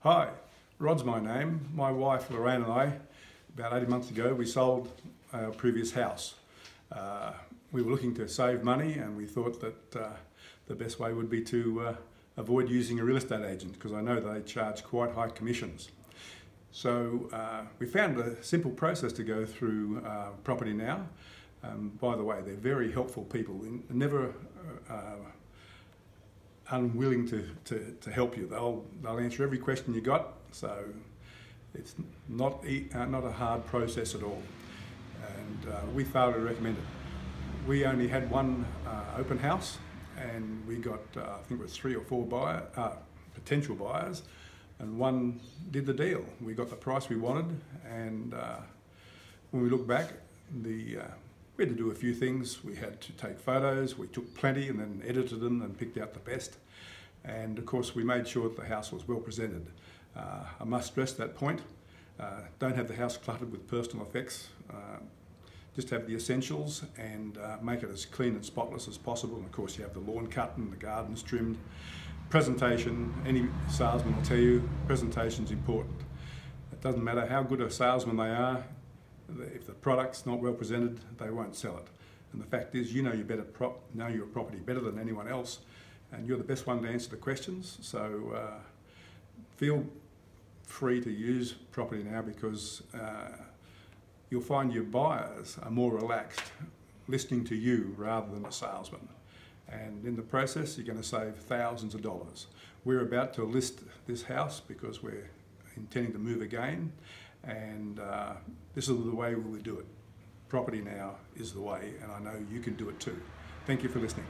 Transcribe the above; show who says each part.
Speaker 1: Hi, Rod's my name. My wife Lorraine and I, about 18 months ago, we sold our previous house. We were looking to save money, and we thought that the best way would be to avoid using a real estate agent, because I know they charge quite high commissions. So we found a simple process to go through PropertyNow. By the way, they're very helpful people, never unwilling to help you. They'll answer every question you got, so it's not a hard process at all. And we thoroughly recommend it. We only had one open house, and we got I think it was 3 or 4 potential buyers, and one did the deal. We got the price we wanted, and when we look back, we had to do a few things. We had to take photos, we took plenty and then edited them and picked out the best. And of course we made sure that the house was well presented. I must stress that point. Don't have the house cluttered with personal effects. Just have the essentials and make it as clean and spotless as possible. And of course you have the lawn cut and the gardens trimmed. Presentation, any salesman will tell you, presentation's important. It doesn't matter how good a salesman they are, if the product's not well presented, they won't sell it. And the fact is, you know your property better than anyone else, and you're the best one to answer the questions. So feel free to use PropertyNow, because you'll find your buyers are more relaxed listening to you rather than a salesman. And in the process, you're going to save thousands of dollars. We're about to list this house because we're intending to move again, and this is the way we would do it. PropertyNow is the way, and I know you can do it too. Thank you for listening.